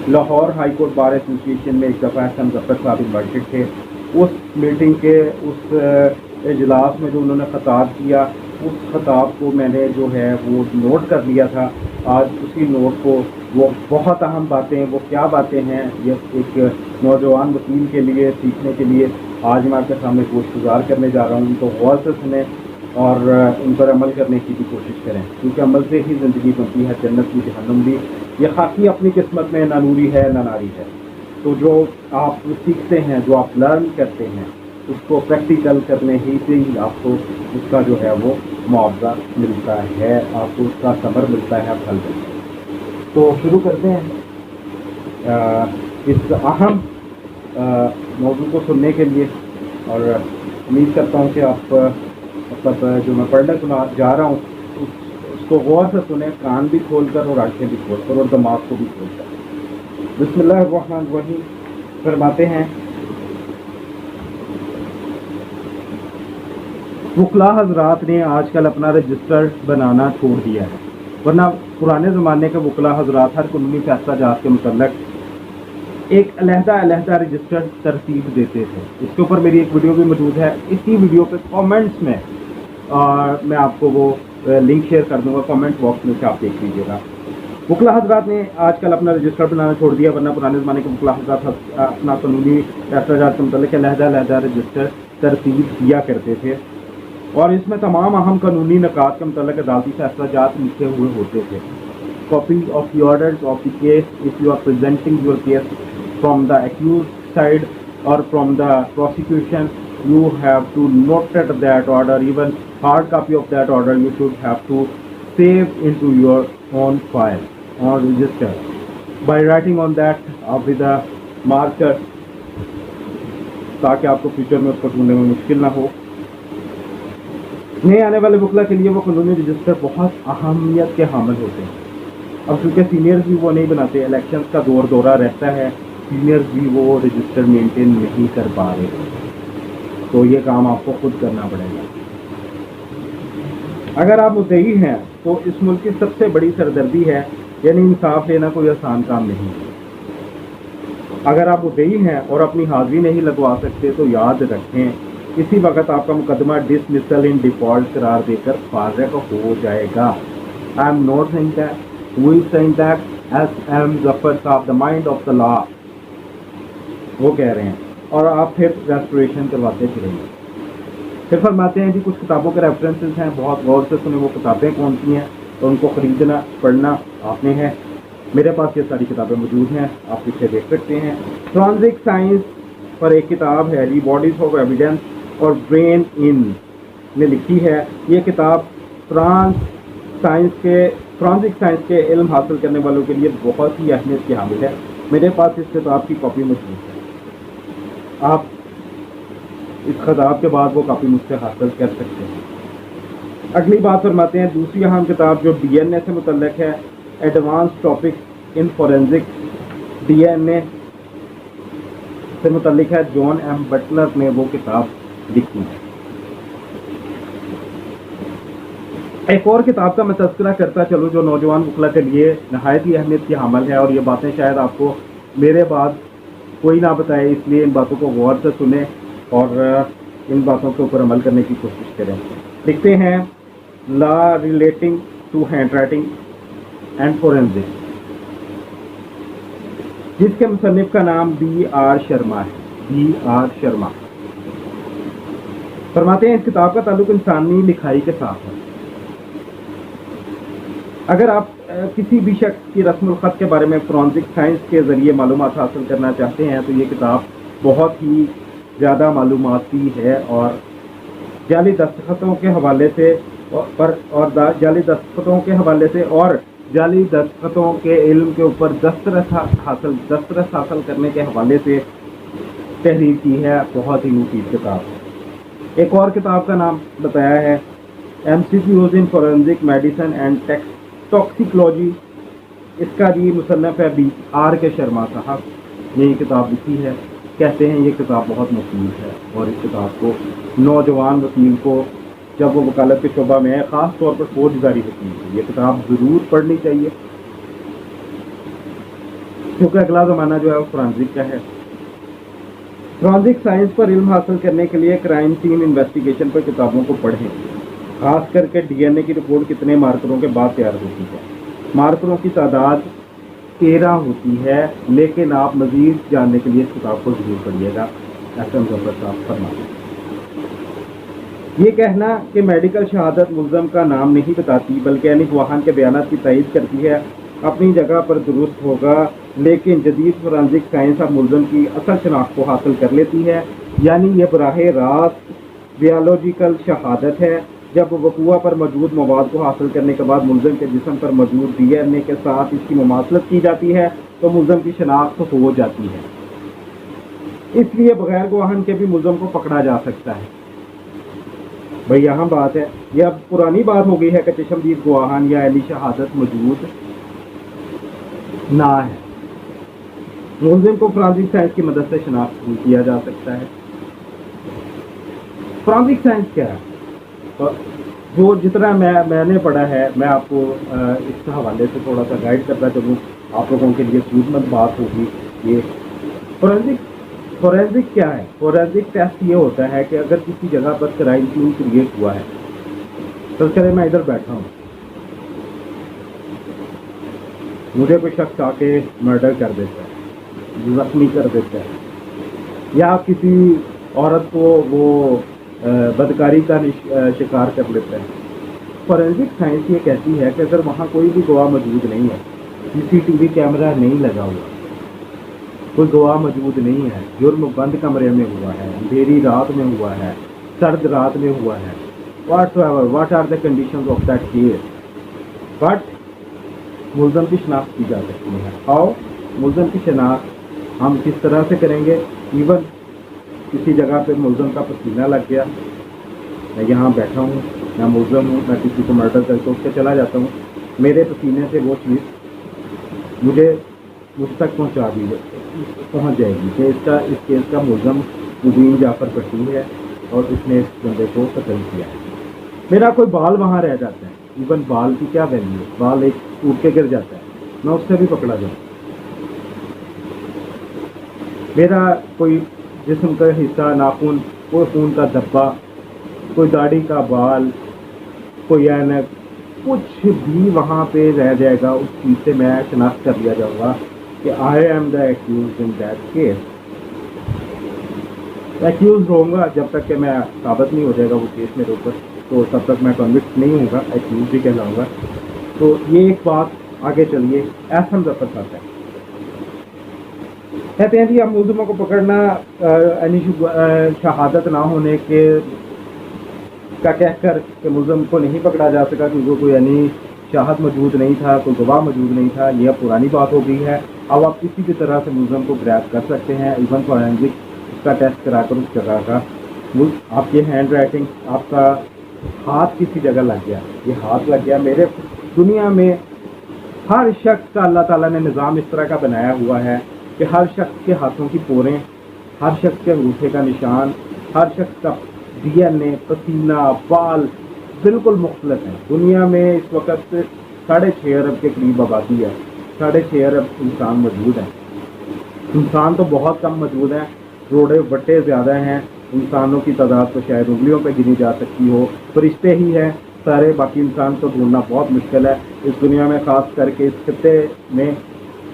Lahore high court bar association میں ایک دفعہ احسن ظفر صاحب انوائٹڈ تھے. اس میٹنگ کے اس اجلاس میں جو انہوں نے خطاب کیا, اس خطاب کو میں نے جو ہے وہ نوٹ کر لیا تھا. آج اسی نوٹ کو, وہ بہت اہم باتیں, وہ کیا باتیں ہیں یہ ایک نوجوان وکیل کے لیے سیکھنے کے لیے آج میں آپ کے سامنے گوشت گزار کرنے جا رہا ہوں. ان کو غور سے سنیں اور ان پر عمل کرنے کی بھی کوشش کریں, کیونکہ عمل سے ہی زندگی بنتی ہے, جنت کی جہنم بھی. یہ خاکی اپنی قسمت میں نہ نوری ہے نہ ناری ہے. تو جو آپ سیکھتے ہیں, جو آپ لرن کرتے ہیں, اس کو پریکٹیکل کرنے ہی سے ہی آپ کو اس کا جو ہے وہ معاوضہ ملتا ہے, آپ کو اس کا صبر ملتا ہے, پھل ملتا ہے. تو شروع کرتے ہیں اس اہم موضوع کو سننے کے لیے, اور امید کرتا ہوں کہ آپ مطلب جو میں پڑھنا جا رہا ہوں اس کو غور سے سنیں, کان بھی کھول کر اور آنکھیں بھی کھول کر اور دماغ کو بھی کھول کر. بسم اللہ الرحمن الرحیم. فرماتے ہیں, وکلاء حضرات نے آج کل اپنا رجسٹر بنانا چھوڑ دیا ہے, ورنہ پرانے زمانے کے وکلاء حضرات ہر قانونی فیصلہ جات کے متعلق ایک علیحدہ رجسٹر ترتیب دیتے تھے. اس کے اوپر میری ایک ویڈیو بھی موجود ہے. اسی ویڈیو پہ کامنٹس میں میں آپ کو وہ لنک شیئر کر دوں گا, کامنٹ باکس میں سے آپ دیکھ لیجیے گا. وکلاء حضرات نے آج کل اپنا رجسٹر بنانا چھوڑ دیا, ورنہ پرانے زمانے کے وکلاء حضرات اپنا قانونی فیصلہ جات کے متعلق علیحدہ رجسٹر ترتیب دیا کرتے تھے, اور اس میں تمام اہم قانونی نکات کے متعلق عدالتی فیصلہ جات لکھے ہوئے ہوتے تھے. Copy of the orders of the case if you are presenting your case from the accused side or from the prosecution, you have to note that order. Even hard copy of that order you should have to save into your own file or register by writing on that with a marker, تاکہ آپ کو future میں اس کو ڈھونڈنے میں مشکل نہ ہو. نئے آنے والے وکلا کے لیے وہ قانونی رجسٹر بہت اہمیت کے حامل ہوتے ہیں. اب چونکہ سینئرز بھی وہ نہیں بناتے, الیکشنز کا دورہ رہتا ہے, سینئرز بھی وہ رجسٹر مینٹین نہیں کر پا رہے, تو یہ کام آپ کو خود کرنا پڑے گا. اگر آپ مدعی ہیں تو اس ملک کی سب سے بڑی سردردی ہے, یعنی انصاف لینا کوئی آسان کام نہیں ہے. اگر آپ مدعی ہیں اور اپنی حاضری نہیں لگوا سکتے تو یاد رکھیں اسی وقت آپ کا مقدمہ ڈسمسل ان ڈیفالٹ قرار دے کر فارغ ہو جائے گا. I am not seeing that, who is saying that? S.M. Zafar Saab, the mind of the law, وہ کہہ رہے ہیں, اور آپ پھر ریسٹوریشن کرواتے پھریں گے. پھر فرماتے ہیں جی کچھ کتابوں کے ریفرنسز ہیں, بہت غور سے سنیں وہ کتابیں کون سی ہیں, تو ان کو خریدنا پڑھنا آپ نے ہے. میرے پاس یہ ساری کتابیں موجود ہیں, آپ پیچھے دیکھ سکتے ہیں. فرانزک سائنس پر ایک کتاب ہے جی, باڈیز آف ایویڈینس اور برین ان میں لکھی ہے. یہ کتاب فرانزک سائنس کے علم حاصل کرنے والوں کے لیے بہت ہی اہمیت کی حامل ہے. میرے پاس اس کتاب کی کاپی موجود ہے, آپ اس خطاب کے بعد وہ کاپی مجھ سے حاصل کر سکتے ہیں. اگلی بات فرماتے ہیں, دوسری اہم کتاب جو ڈی این اے سے متعلق ہے, advance topic in forensic D N A سے متعلق ہے. جان ایم بٹلر نے وہ کتاب لکھی ہے. ایک اور کتاب کا میں تذکرہ کرتا چلوں جو نوجوان وکلا کے لیے نہایت ہی اہمیت کی حامل ہے, اور یہ باتیں شاید آپ کو میرے بعد کوئی نہ بتائے, اس لیے ان باتوں کو غور سے سنیں اور ان باتوں کے اوپر عمل کرنے کی کوشش کریں. لکھتے ہیں, law relating to handwriting and forensic, جس کے مصنف کا نام بی آر شرما ہے. بی آر شرما فرماتے ہیں اس کتاب کا تعلق انسانی لکھائی کے ساتھ ہے. اگر آپ کسی بھی شخص کی رسم الخط کے بارے میں فرانزک سائنس کے ذریعے معلومات حاصل کرنا چاہتے ہیں تو یہ کتاب بہت ہی زیادہ معلوماتی ہے, اور جعلی دستخطوں کے حوالے سے جعلی دستخطوں کے علم کے اوپر دسترس حاصل کرنے کے حوالے سے تحریر کی ہے. بہت ہی مفید کتاب. ایک اور کتاب کا نام بتایا ہے, MCQs in Forensic Medicine and toxicology. اس کا بھی مصنف ہے بی آر کے شرما صاحب نے یہ کتاب لکھی ہے. کہتے ہیں یہ کتاب بہت مفید ہے, اور اس کتاب کو نوجوان وکیل کو جب وہ وکالت کے شعبہ میں ہے, خاص طور پر فوجداری وکیل کو یہ کتاب ضرور پڑھنی چاہیے. क्योंकि अगला ज़माना जो है वो फॉरेंसिक का है। फॉरेंसिक साइंस पर इल्म हासिल करने के लिए क्राइम सीन इन्वेस्टिगेशन पर किताबों को पढ़ें, खास करके डीएनए की रिपोर्ट कितने मार्करों के बाद तैयार होती है। मार्करों की तादाद 13 होती है, लेकिन आप मज़ीद जानने के लिए इस किताब को ज़रूर पढ़िएगा। ऐसा मुजफ्फर साहब फरमाते हैं। ये कहना कि मेडिकल शहादत मुल्ज़म का नाम नहीं बताती बल्कि यानी गवाहान के बयानात की तईद करती है, अपनी जगह पर दुरुस्त होगा, लेकिन जदीद फॉरेंसिक साइंस अब मुल्ज़म की असल शनाख्त को हासिल कर लेती है, यानी ये बराह रास्त बायोलॉजिकल शहादत है। जब वक़ूआ पर मौजूद मवाद को हासिल करने के बाद मुल्ज़म के जिस्म पर मौजूद डीएनए के साथ इसकी मुमासलत की जाती है तो मुल्ज़म की शनाख्त हो जाती है। इसलिए बगैर गवाहन के भी मुल्ज़म को पकड़ा जा सकता है। भाई यहाँ बात है, ये अब पुरानी बात हो गई है कि चश्मदीद गवाहान या अली शहादत मौजूद ना है। मुल्ज़िम को फॉरेंसिक साइंस की मदद से शनाख्त किया जा सकता है। फॉरेंसिक साइंस क्या है? तो जो जितना मैंने पढ़ा है, मैं आपको इस हवाले से थोड़ा सा गाइड करता चलूँ, आप लोगों के लिए सूझबूझ बात होगी। ये फॉरेंसिक क्या है? फॉरेंसिक टेस्ट ये होता है कि अगर किसी जगह पर क्राइम सीन क्रिएट हुआ है, तो चले मैं इधर बैठा हूँ, मुझे कोई शख्स आके मर्डर कर देता है, जख्मी कर देता है, या किसी औरत को वो बदकारी का शिकार कर लेता है। फॉरेंसिक साइंस ये कहती है कि अगर वहाँ कोई भी गवाह मौजूद नहीं है, सीसीटीवी कैमरा नहीं लगा हुआ, कोई गवाह मौजूद नहीं है, जुर्म बंद कमरे में हुआ है, अंधेरी रात में हुआ है, सर्द रात में हुआ है, what are the conditions of that case, but मुल्ज़म की शनाख्त की जा सकती है। हाउ? मुल्ज़म की शनाख्त हम किस तरह से करेंगे? इवन किसी जगह पे मुल्ज़म का पसीना लग गया, मैं यहाँ बैठा हूँ, मैं मुल्ज़म हूँ, मैं किसी को मर्डर करके उसके चला जाता हूँ, मेरे पसीने से वो चीज़ मुझ तक पहुँच जाएगी कि इस केस का मुल्ज़म मुबीन जाफ़र पट्टी है और इसने इस बंदे को कत्ल किया है। मेरा कोई बाल वहाँ रह जाता है, इवन बाल की क्या वैल्यू है, बाल एक टूट के गिर जाता है, मैं उससे भी पकड़ा जाऊँ। मेरा कोई जिस्म का हिस्सा, नाखून, कोई खून का धब्बा, कोई दाढ़ी का बाल, कोई ऐनक, कुछ भी वहाँ पे रह जाएगा, उस चीज़ से मैं शनाख्त कर लिया जाऊँगा कि I am the accused in that case. Accuse होऊंगा जब तक कि मैं साबित नहीं हो जाएगा वो केस मेरे ऊपर, तो तब तक मैं कन्विक्ट नहीं होगा, एक्यूज भी कहलाऊंगा। तो ये एक बात, आगे चलिए। ऐसा मुजफ्फर साहब है, कहते हैं जी अब मुल्ज़िमों को पकड़ना यानी शहादत ना होने के का कहकर कि मुल्ज़िम को नहीं पकड़ा जा सका क्योंकि कोई यानी शाहद मौजूद नहीं था, कोई गवाह मौजूद नहीं था, यह पुरानी बात हो गई है। अब आप किसी भी तरह से मुल्ज़िम को ग्रैब कर सकते हैं, इवन फॉरेंसिक उसका टेस्ट कराकर उस जगह का, आपकी हैंड राइटिंग, आपका हाथ किसी जगह लग गया, ये हाथ लग गया, मेरे दुनिया में हर शख्स का अल्लाह ताला ने निज़ाम इस तरह का बनाया हुआ है कि हर शख्स के हाथों की पोरें, हर शख्स के अंगूठे का निशान, हर शख्स का डीएनए, पसीना, बाल बिल्कुल मुख्तलिफ है। दुनिया में इस वक्त 6.5 अरब के करीब आबादी है, 6.5 अरब इंसान मौजूद हैं। इंसान तो बहुत कम मौजूद हैं, रोड़े बट्टे ज़्यादा हैं, इंसानों की तादाद तो शायद उंगलियों पर गिनी जा सकती हो, फरिश्ते ही हैं सारे, बाकी इंसान को ढूंढना बहुत मुश्किल है इस दुनिया में, ख़ास करके इस खत्ते में,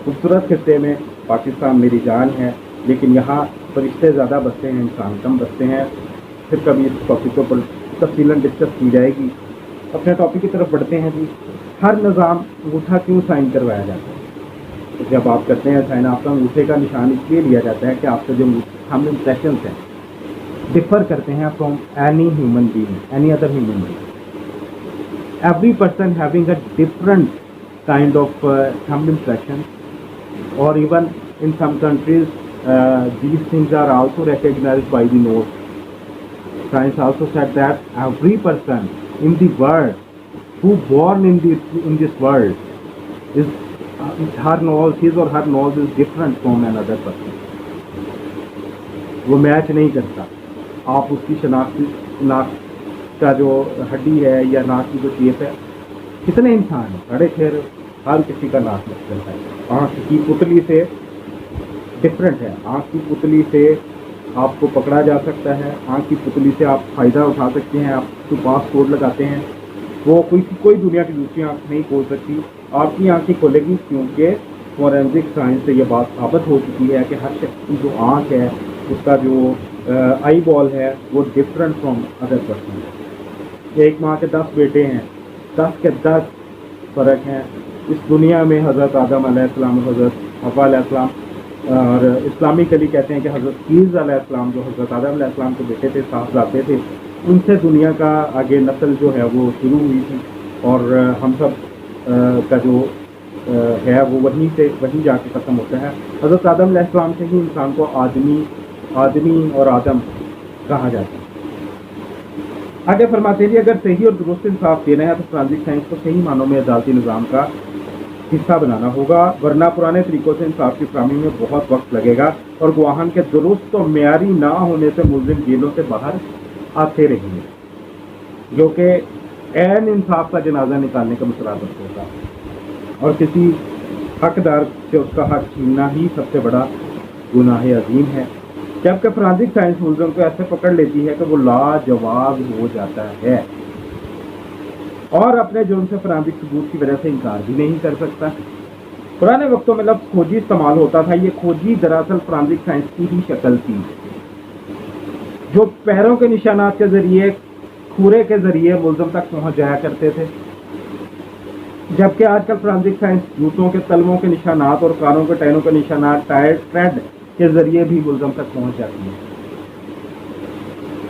खूबसूरत खत्ते में। पाकिस्तान मेरी जान है, लेकिन यहाँ फरिश्ते ज़्यादा बसते हैं, इंसान कम बसते हैं। फिर कभी इस टॉपिक के ऊपर तफसीलन डिस्कस की जाएगी। अपने टॉपिक की तरफ बढ़ते हैं जी। हर निज़ाम अंगूठा क्यों साइन करवाया जाता है? तो जब आप करते हैं साइन, आपका अंगूठे का निशान इसलिए लिया जाता है कि आपसे जो थंब इम्प्रेशन हैं डिफर करते हैं from any human being, any other human being. Every person having a different kind of thumb impression, or even in some countries these things are also recognized by the nose. Science also said that every person in the world who born in this world is her nose, his or her nose is different from another person. वो match नहीं करता। आप उसकी शनाख्ती, नाक का जो हड्डी है या नाक की जो शेप है, कितने इंसान हैं, 6.5 हर किसी का नाक लगता है। आँख की पुतली से डिफरेंट है। आँख की पुतली से आपको पकड़ा जा सकता है, आँख की पुतली से आप फ़ायदा उठा सकते हैं, आप जो पासपोर्ट लगाते हैं वो कोई दुनिया की दूसरी आँख नहीं खोल सकती, आपकी आँखें खोलेगी, क्योंकि फॉरेंसिक साइंस से ये बात साबित हो चुकी है कि हर शख्स की जो आँख है उसका जो आई बॉल है वो डिफरेंट फ्रॉम अदर पर्सन। एक माँ के 10 बेटे हैं, 10 के 10 फ़र्क हैं। इस दुनिया में हज़रत आदम अलैहिस्सलाम, हज़रत हव्वा अलैहिस्सलाम, और इस्लामिकली कहते हैं कि हज़रत कीज़ अलैहिस्सलाम जो हज़रत आदम अलैहिस्सलाम के बेटे थे, साहबजादे थे, उनसे दुनिया का आगे नस्ल जो है वो शुरू हुई थी, और हम सब का जो है वो वहीं जाके ख़त्म होता है। हज़रत आदम अलैहिस्सलाम से ही इंसान को आदमी और आदम कहा जाता है। आगे फरमाते हैं, अगर सही और दुरुस्त इंसाफ देना है तो फॉरेंसिक साइंस को सही मानों में अदालती निज़ाम का हिस्सा बनाना होगा, वरना पुराने तरीक़ों से इंसाफ की फराहमी में बहुत वक्त लगेगा और गवाहान के दुरुस्त और मेयारी ना होने से मुलजिम जेलों से बाहर आते रहेंगे, जो कि ऐन इंसाफ का जनाजा निकालने का मुतरादिफ होगा, और किसी हकदार से उसका हक छीनना ही सबसे बड़ा गुनाह अजीम है। जबकि फॉरेंसिक साइंस मुलजिम को ऐसे पकड़ लेती है कि वो लाजवाब हो जाता है और अपने जुर्म से फॉरेंसिक सबूत की वजह से इनकार भी नहीं कर सकता। पुराने वक्तों में लफ्ज़ खोजी इस्तेमाल होता था, ये खोजी दरअसल फॉरेंसिक साइंस की ही शक्ल थी, जो पैरों के निशानात के जरिए, खूरे के जरिए मुलजिम तक पहुंच जाया करते थे, जबकि आजकल फॉरेंसिक साइंस जूतों के तलवों के निशानात और कारों के टायरों के निशानात, टायर ट्रेड के जरिए भी मुलजिम तक पहुंच जाती है।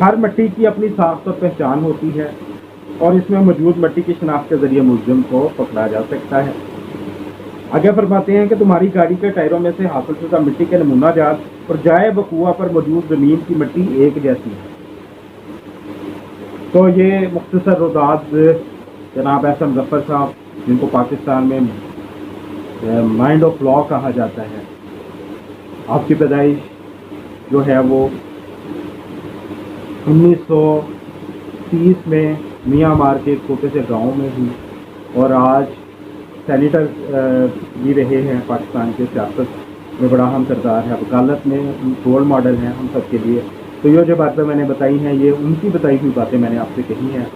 हर मिट्टी की अपनी साख्त और पहचान होती है और इसमें मौजूद मिट्टी की शनाख्त के जरिए मुलजिम को पकड़ा जा सकता है। आगे फरमाते हैं कि तुम्हारी गाड़ी के टायरों में से हासिल शुदा मिट्टी के नमूना जात और जाए बकुआ पर मौजूद ज़मीन की मिट्टी एक जैसी है। तो ये मुख्तसर रुदात जनाब एहसन ज़फ़र साहब, जिनको पाकिस्तान में माइंड ऑफ लॉ कहा जाता है, आपकी पैदाइश जो है वो 1930 में मियांमार के एक छोटे से गांव में हुई, और आज सेनेटर भी रहे हैं पाकिस्तान के सियासत में, बड़ा अहम किरदार है, वकालत में रोल मॉडल हैं हम सब के लिए। तो ये जो बातें मैंने बताई हैं ये उनकी बताई हुई बातें मैंने आपसे कही हैं,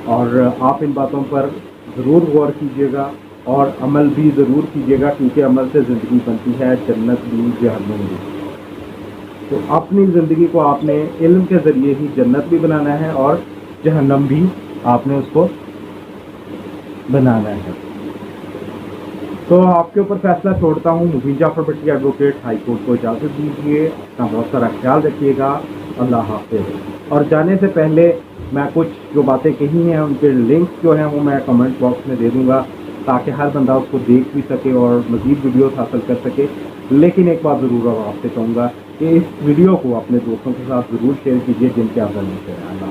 और आप इन बातों पर ज़रूर गौर कीजिएगा और अमल भी ज़रूर कीजिएगा, क्योंकि अमल से ज़िंदगी बनती है, जन्नत भी जहन्नम भी। तो अपनी ज़िंदगी को आपने इल्म के ज़रिए ही जन्नत भी बनाना है और जहन्नम भी आपने उसको बनाना है। तो आपके ऊपर फैसला छोड़ता हूँ। मुबीन जाफर भट्टी एडवोकेट, हाई कोर्ट को इजाज़त दीजिए। अपना बहुत सारा ख्याल रखिएगा। अल्लाह हाफ़िज़। और जाने से पहले मैं कुछ जो बातें कही हैं उनके लिंक्स जो हैं वो मैं कमेंट बॉक्स में दे दूँगा, ताकि हर बंदा उसको देख भी सके और मज़ीद वीडियोस हासिल कर सके। लेकिन एक बात ज़रूर और आपसे कहूँगा कि इस वीडियो को अपने दोस्तों के साथ ज़रूर शेयर कीजिए जिनके आज़ादी से। अल्लाह।